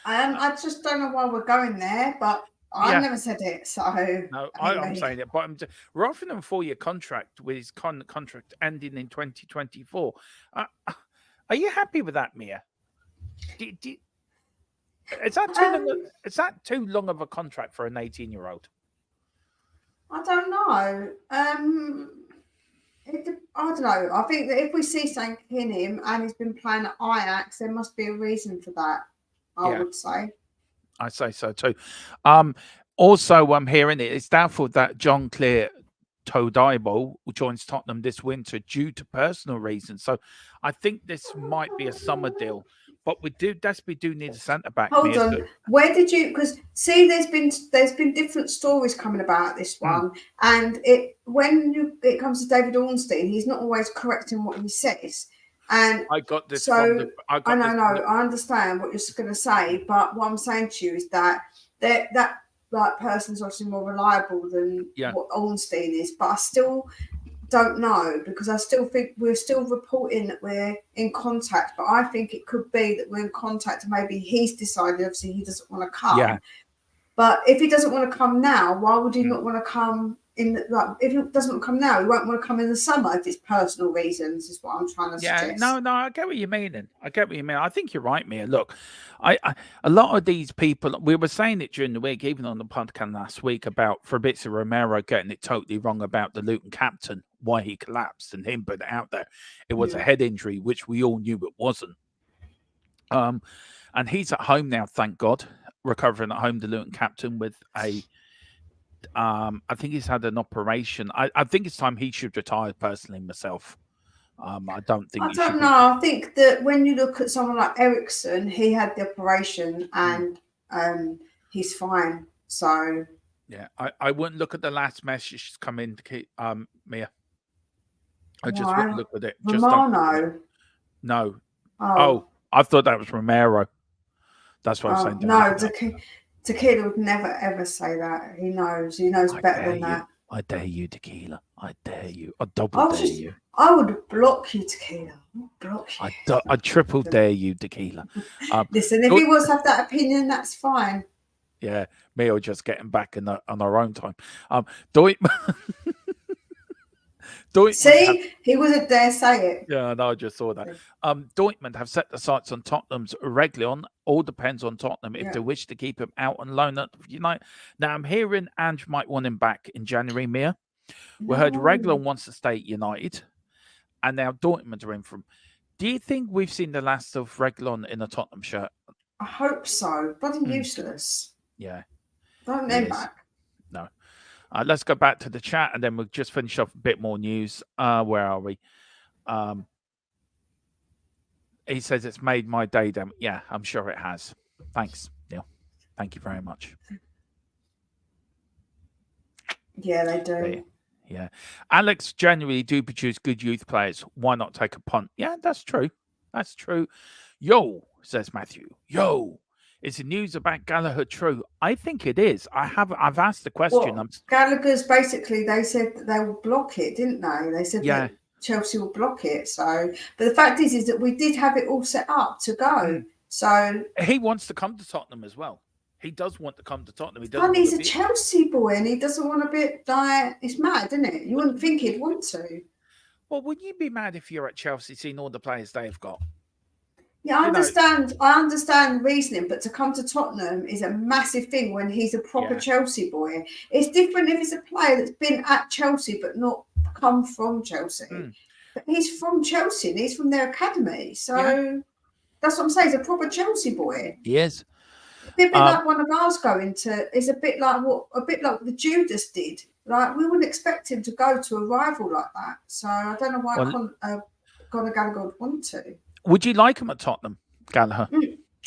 I just don't know why we're going there, but I never said it, so no, I'm saying it. But we're offering him a 4-year contract with his contract ending in 2024. Are you happy with that, Mia? Is that too long of a contract for an 18-year-old? I don't know. I don't know. I think that if we see something in him and he's been playing at Ajax, there must be a reason for that. I would say. I say so too. Also, I'm hearing it's doubtful that John Clear Todibo joins Tottenham this winter due to personal reasons. So I think this might be a summer deal. But we desperately do need a centre back. Hold on. Where did you? Because see, there's been different stories coming about this one, and when it comes to David Ornstein, he's not always correct in what he says. And I got this. So I understand what you're going to say, but what I'm saying to you is that person's obviously more reliable than what Ornstein is. But I still don't know, because I still think we're still reporting that we're in contact, but I think it could be that we're in contact and maybe he's decided obviously he doesn't want to come. But if he doesn't want to come now, why would he not want to come if he doesn't want to come now, he won't want to come in the summer if it's personal reasons, is what I'm trying to suggest. No, I get what you mean. I think you're right, Mia. Look, a lot of these people, we were saying it during the week, even on the podcast last week, about Fabrizio Romero getting it totally wrong about the Luton captain, why he collapsed and him put it out there. It was a head injury, which we all knew it wasn't. And he's at home now, thank God, recovering at home, the Luton captain, with I think he's had an operation. I think it's time he should retire personally myself. I don't know. I think that when you look at someone like Ericsson, he had the operation and he's fine. So yeah, I wouldn't look at the last message that's come in to keep Mia. I just wouldn't look at it. Romano. No. Oh, I thought that was Romero. That's what I'm saying. No, Tequila would never ever say that. He knows better than that. I dare you, Tequila. I dare you. I double dare you. I would block you, Tequila. I triple dare you, Tequila. Listen, if he wants to have that opinion, that's fine. Yeah, me or just getting back on our own time. See, he wouldn't dare say it. Yeah, no, I just saw that. Dortmund have set the sights on Tottenham's Reguilon. All depends on Tottenham if they wish to keep him out on loan at United. Now, I'm hearing Ange might want him back in January, Mia. We heard Reguilon wants to stay at United, and now Dortmund are in for him. Do you think we've seen the last of Reguilon in a Tottenham shirt? I hope so. Bloody useless. Yeah. Don't name back. No. Let's go back to the chat, and then we'll just finish off a bit more news. Where are we? He says it's made my day, damn. Yeah, I'm sure it has. Thanks, Neil. Thank you very much. Yeah, they do. Yeah. Alex generally do produce good youth players. Why not take a punt? Yeah, that's true. That's true. Yo, says Matthew. Yo. Is the news about Gallagher true? I think it is. I've asked the question. Well, Gallagher's basically, they said that they will block it, didn't they? They said that Chelsea will block it. So, but the fact is that we did have it all set up to go. So he wants to come to Tottenham as well. He does want to come to Tottenham. He's a Chelsea boy, and he doesn't want to be like. It's mad, isn't it? You wouldn't think he'd want to. Well, wouldn't you be mad if you're at Chelsea seeing all the players they've got? Yeah, I understand. I understand reasoning, but to come to Tottenham is a massive thing when he's a proper Chelsea boy. It's different if it's a player that's been at Chelsea but not come from Chelsea. But he's from Chelsea and he's from their academy, so that's what I'm saying. He's a proper Chelsea boy. He is. A bit like one of ours going to. Is a bit like the Judas did. Like we wouldn't expect him to go to a rival like that. So I don't know why Conor Gallagher would want to. Would you like him at Tottenham, Gallagher?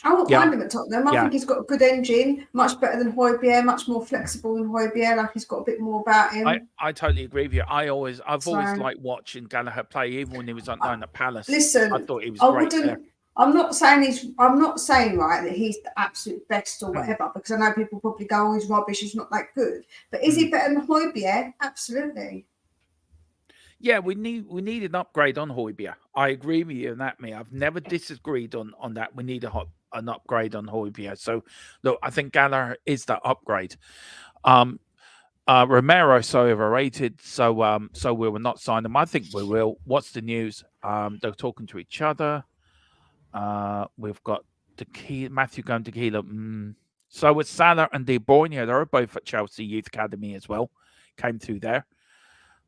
I wouldn't mind him at Tottenham. I think he's got a good engine, much better than Højbjerg, much more flexible than Højbjerg. Like he's got a bit more about him. I totally agree with you. I've always liked watching Gallagher play, even when he was on loan at Palace. Listen, I thought he was great there. I'm not saying that he's the absolute best or whatever, because I know people probably go, "Oh, he's rubbish. He's not that good." But is he better than Højbjerg? Absolutely. Yeah, we need an upgrade on Højbjerg. I agree with you on that, me. I've never disagreed on that. We need an upgrade on Højbjerg. So, look, I think Gallagher is that upgrade. Romero so overrated, so we will not sign him. I think we will. What's the news? They're talking to each other. We've got Matthew going to Tequila. So with Salah and De Bruyne, they're both at Chelsea Youth Academy as well. Came through there.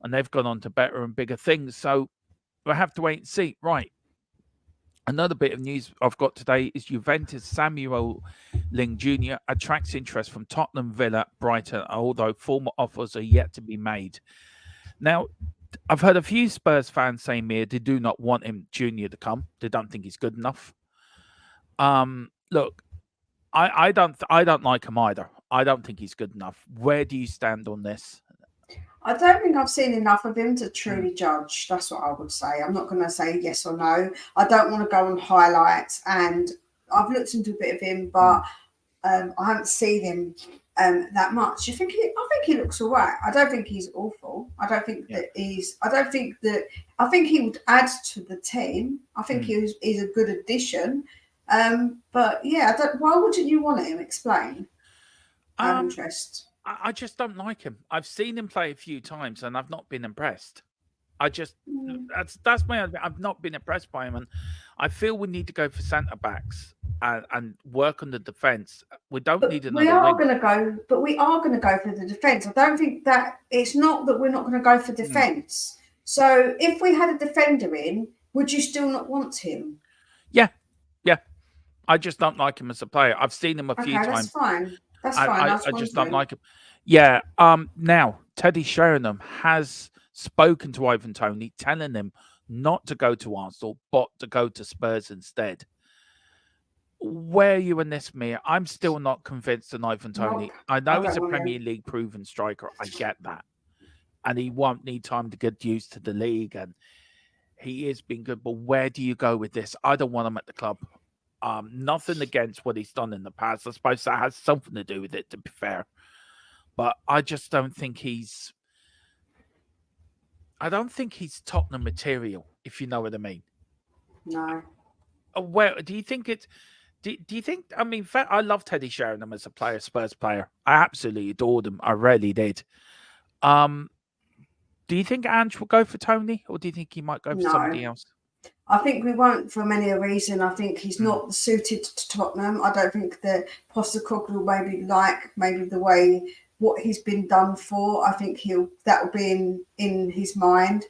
And they've gone on to better and bigger things. So we'll have to wait and see. Right. Another bit of news I've got today is Juventus Samuel Ling Jr. attracts interest from Tottenham, Villa, Brighton, although formal offers are yet to be made. Now, I've heard a few Spurs fans saying here they do not want him Junior to come. They don't think he's good enough. Look, I don't like him either. I don't think he's good enough. Where do you stand on this? I don't think I've seen enough of him to truly judge. That's what I would say. I'm not going to say yes or no. I don't want to go on highlights, and I've looked into a bit of him, but I haven't seen him that much. I think he looks all right. I don't think he's awful. I don't think that he's. I think he would add to the team. I think he's a good addition. But yeah, why wouldn't you want him? Explain. I'm interested. I just don't like him. I've seen him play a few times and I've not been impressed. That's why I've not been impressed by him, and I feel we need to go for centre backs and work on the defence. We don't need another. We are going to go for the defence. I don't think that it's not that we're not going to go for defence. So if we had a defender in, would you still not want him? Yeah. I just don't like him as a player. I've seen him a few times. That's fine. That's fine. I just don't like him. Yeah. Now, Teddy Sheringham has spoken to Ivan Toney, telling him not to go to Arsenal, but to go to Spurs instead. Where are you in this, Mia? I'm still not convinced on Ivan Toney. I know he's a Premier League proven striker. I get that. And he won't need time to get used to the league. And he has been good. But where do you go with this? I don't want him at the club. Nothing against what he's done in the past. I suppose that has something to do with it, to be fair. But I just don't think he's Tottenham material, if you know what I mean. No. Well, do you think it's... Do you think... I mean, I love Teddy Sheringham as a player, Spurs player. I absolutely adored him. I really did. Do you think Ange will go for Tony, or do you think he might go for somebody else? I think we won't for many a reason. I think he's not suited to Tottenham. I don't think that Postecoglou maybe the way what he's been done for. I think that will be in his mind.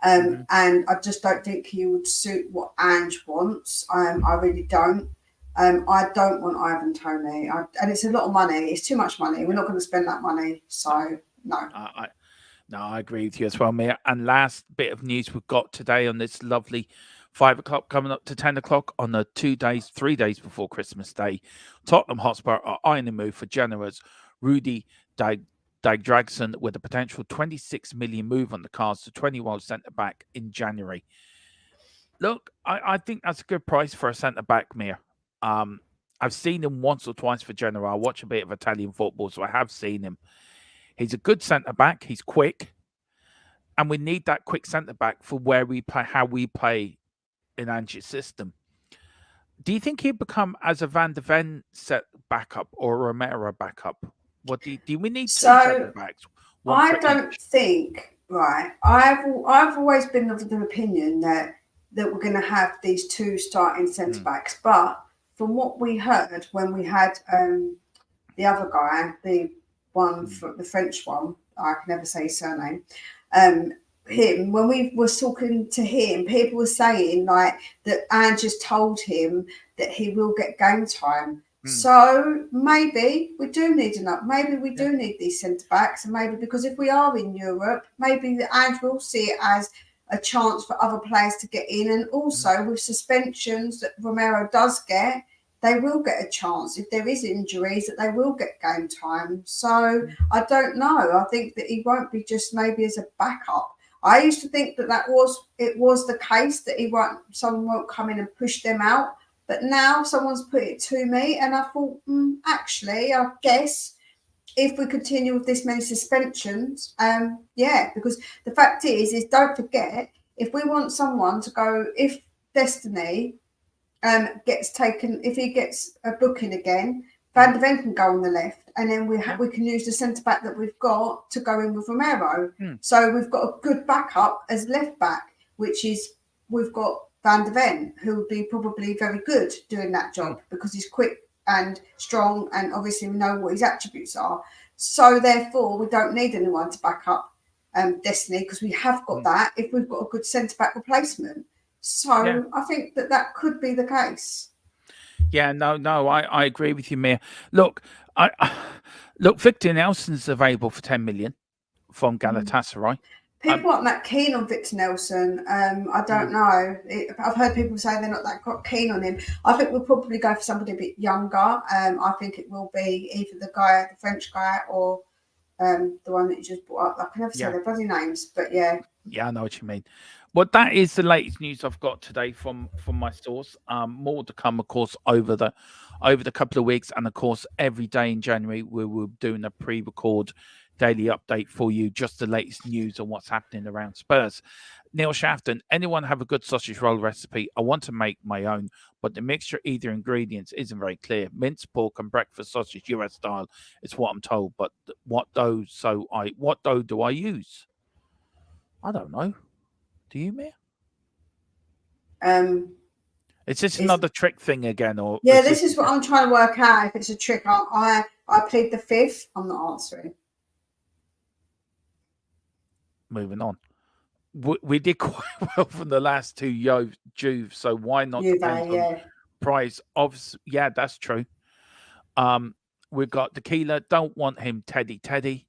And I just don't think he would suit what Ange wants. I really don't. I don't want Ivan Toney. And it's a lot of money. It's too much money. We're not going to spend that money. So, no. No, I agree with you as well, Mia. And last bit of news we've got today on this lovely 5 o'clock coming up to 10 o'clock on the 3 days before Christmas Day. Tottenham Hotspur are eyeing a move for generous Rudy Dragson with a potential 26 million move on the cards to 20-year-old centre-back in January. Look, I think that's a good price for a centre-back, Mia. I've seen him once or twice for Genoa. I watch a bit of Italian football, so I have seen him. He's a good centre-back. He's quick. And we need that quick centre-back for where we play, how we play in Ange's system. Do you think he'd become as a Van de Ven set backup or a Romero backup? What do we need? Two centre-backs? I don't think, right. I've always been of the opinion that we're going to have these two starting centre-backs. But from what we heard when we had the other guy, the one, the French one, I can never say his surname, him, when we were talking to him, people were saying like that Ange just told him that he will get game time. So maybe we do need maybe we do need these centre backs, and maybe because if we are in Europe, maybe the Ange will see it as a chance for other players to get in, and also with suspensions that Romero does get, they will get a chance. If there is injuries, that they will get game time. So I don't know. I think that he won't be just maybe as a backup. I used to think that was the case, that someone won't come in and push them out. But now someone's put it to me, and I thought, actually, I guess if we continue with this many suspensions, because the fact is don't forget, if we want someone to go, if Destiny gets taken, if he gets a booking again, Van de Ven can go on the left, and then we can use the centre back that we've got to go in with Romero. So we've got a good backup as left back, which is we've got Van de Ven, who would be probably very good doing that job because he's quick and strong, and obviously we know what his attributes are. So therefore, we don't need anyone to back up Destiny, because we have got that if we've got a good centre back replacement. So I think that could be the case. Yeah, no, I agree with you, Mia. Look, Victor Nelson's available for 10 million from Galatasaray. People aren't that keen on Victor Nelson. I don't know. I've heard people say they're not that keen on him. I think we'll probably go for somebody a bit younger. I think it will be either the French guy, or the one that you just brought up. I can never say their bloody names, but yeah. Yeah, I know what you mean. Well, that is the latest news I've got today from my source. More to come, of course, over the couple of weeks, and of course, every day in January we will be doing a pre-record daily update for you, just the latest news on what's happening around Spurs. Neil Shafton, anyone have a good sausage roll recipe? I want to make my own, but the mixture, either ingredients, isn't very clear. Minced pork and breakfast sausage, US style, is what I'm told. But what dough do I use? I don't know. Do you, Mia? Is this another trick thing again, or this is what I'm trying to work out. If it's a trick, I plead the fifth. I'm not answering. Moving on. We did quite well from the last two Juve, so why not price? Yeah, that's true. We've got Tequila. Don't want him, Teddy.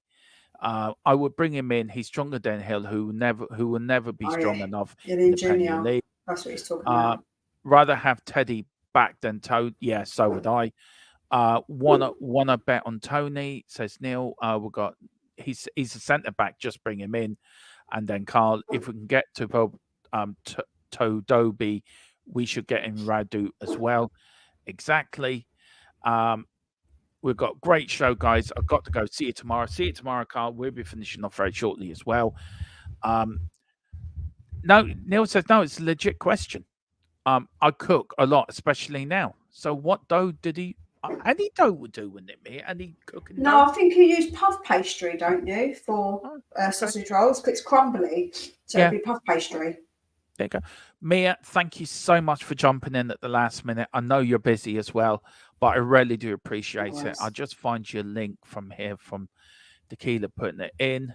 I would bring him in. He's stronger than Hill, who will never be strong enough in the Premier League. That's what he's talking about. Rather have Teddy back than Toad. Yeah, so would I. Wanna bet on Tony, says Neil. We've got he's a centre back. Just bring him in, and then Carl. If we can get to Todobi, we should get in Radu as well. Exactly. We've got a great show, guys. I've got to go. See you tomorrow. See you tomorrow, Carl. We'll be finishing off very shortly as well. No, Neil says, no, it's a legit question. I cook a lot, especially now. So what dough did he... Any dough would do, wouldn't it, Mia? Any cooking No, dough? I think you use puff pastry, don't you, for Oh, okay. sausage rolls? 'Cause it's crumbly, so Yeah. it'd be puff pastry. There you go. Mia, thank you so much for jumping in at the last minute. I know you're busy as well, but I really do appreciate it. Nice. I'll just find your link from here from Tequila putting it in.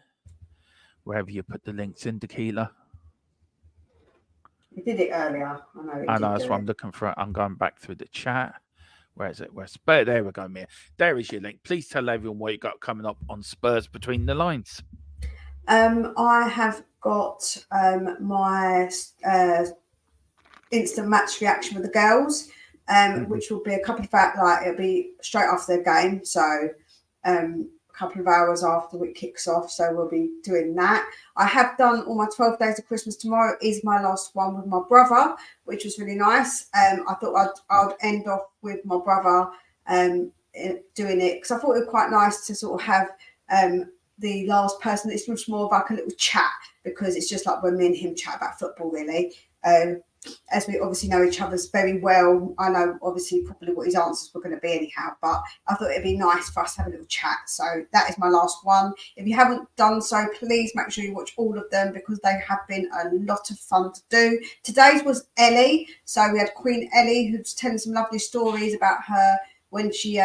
Wherever you put the links in, Tequila. You did it earlier. I know. I know, that's what I'm looking for. I'm going back through the chat. Where is it? But there we go, Mia. There is your link. Please tell everyone what you got coming up on Spurs Between the Lines. I have got my instant match reaction with the girls, which will be a couple of hours, it'll be straight after the game, so a couple of hours after it kicks off. So we'll be doing that. I have done all my 12 days of Christmas. Tomorrow is my last one with my brother, which was really nice. I thought I'd end off with my brother doing it because I thought it was quite nice to sort of have the last person. It's just more of like a little chat because it's just like when me and him chat about football, really. As we obviously know each other's very well, I know obviously probably what his answers were going to be anyhow, but I thought it'd be nice for us to have a little chat. So that is my last one. If you haven't done so, please make sure you watch all of them because they have been a lot of fun to do. Today's was Ellie. So we had Queen Ellie who's telling some lovely stories about her when she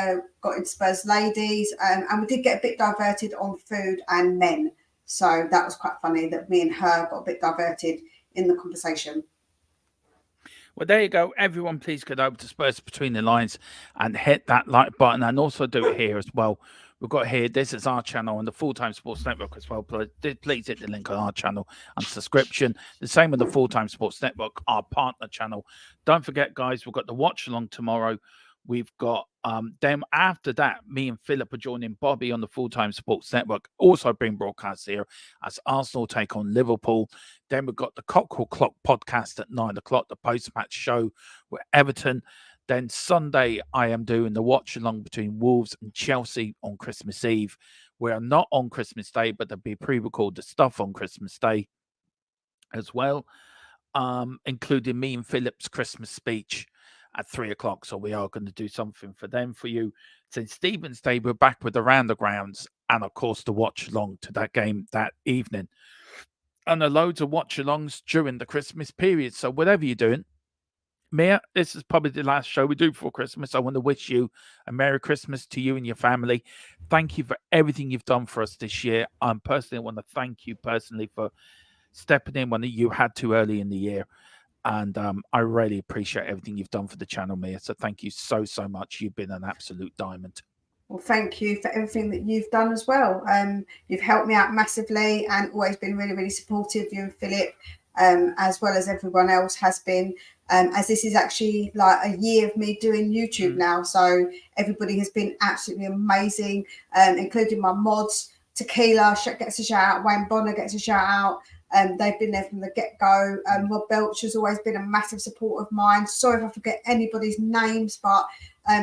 got into Spurs Ladies. And we did get a bit diverted on food and men. So that was quite funny that me and her got a bit diverted in the conversation. Well, there you go. Everyone, please get over to Spurs Between the Lines and hit that like button and also do it here as well. We've got here, this is our channel on the Full-Time Sports Network as well. Please hit the link on our channel and subscription. The same with the Full-Time Sports Network, our partner channel. Don't forget, guys, we've got the watch along tomorrow. We've got them after that. Me and Philip are joining Bobby on the Full-Time Sports Network, also being broadcast here as Arsenal take on Liverpool. Then we've got the Cockerel Clock podcast at 9 o'clock, the post-match show with Everton. Then Sunday, I am doing the watch along between Wolves and Chelsea on Christmas Eve. We are not on Christmas Day, but there'll be pre-recorded stuff on Christmas Day as well, including me and Philip's Christmas speech at 3 o'clock. So we are going to do something for them for you. Since Stephen's Day, we're back with Around the Grounds and, of course, the watch along to that game that evening. And a loads of watch alongs during the Christmas period. So whatever you're doing, Mia, this is probably the last show we do before Christmas. I want to wish you a Merry Christmas to you and your family. Thank you for everything you've done for us this year. I personally want to thank you personally for stepping in when you had to early in the year. And I really appreciate everything you've done for the channel, Mia. So thank you so, so much. You've been an absolute diamond. Well, thank you for everything that you've done as well. You've helped me out massively and always been really, really supportive, you and Philip, as well as everyone else has been. As this is actually like a year of me doing YouTube now. So everybody has been absolutely amazing, including my mods. Tequila gets a shout out. Wayne Bonner gets a shout out. They've been there from the get-go. Rob Belch has always been a massive support of mine. Sorry if I forget anybody's names, but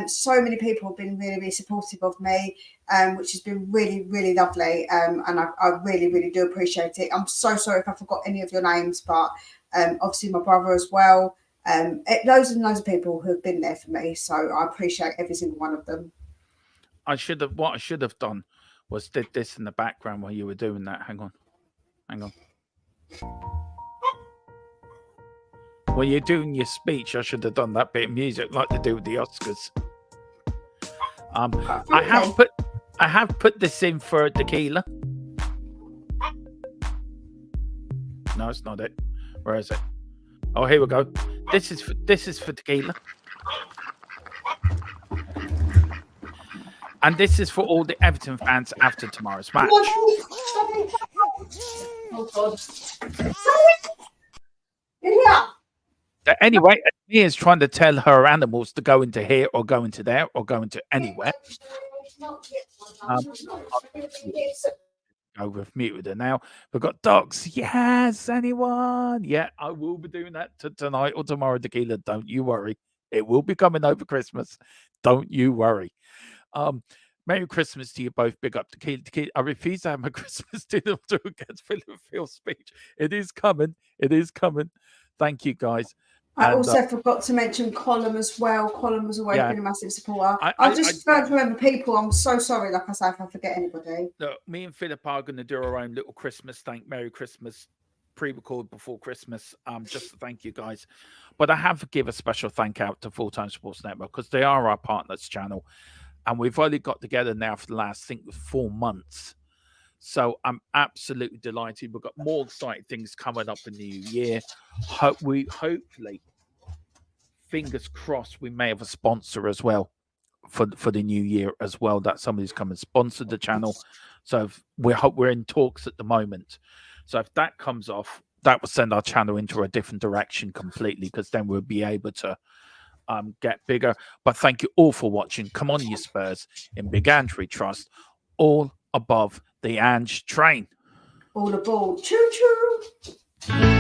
so many people have been really, really supportive of me, which has been really, really lovely. And I really, really do appreciate it. I'm so sorry if I forgot any of your names, but obviously my brother as well. Loads and loads of people who have been there for me. So I appreciate every single one of them. What I should have done was did this in the background while you were doing that. Hang on. When you're doing your speech, I should have done that bit of music like they do with the Oscars. I have put this in for Tequila. No, it's not it. Where is it? Oh, here we go. This is for Tequila. And this is for all the Everton fans after tomorrow's match. Anyway, Mia's trying to tell her animals to go into here or go into there or go into anywhere. We've muted her now. We've got dogs. Yes, anyone? Yeah, I will be doing that tonight or tomorrow, Tequila. Don't you worry. It will be coming over Christmas. Don't you worry. Merry Christmas to you both. Big up Tequila. I refuse to have my Christmas dinner against Phil's speech. It is coming. It is coming. Thank you, guys. I And, also forgot to mention Colin as well. Colin was always Yeah. been a massive supporter. I- I just don't remember people. I'm so sorry, like I say, if I forget anybody. Look, me and Philip are going to do our own little Christmas Merry Christmas pre-record before Christmas, just to thank you guys. But I have to give a special thank out to Full Time Sports Network because they are our partners channel, and we've only got together now for the last, I think, 4 months. So I'm absolutely delighted. We've got more exciting things coming up in the new year. Hopefully, fingers crossed, we may have a sponsor as well for the new year as well, that somebody's come and sponsored the channel. So we're in talks at the moment. So if that comes off, that will send our channel into a different direction completely, because then we'll be able to get bigger. But thank you all for watching. Come on, you Spurs, in Big Ange we trust. All above the Ange train. All aboard. Choo choo.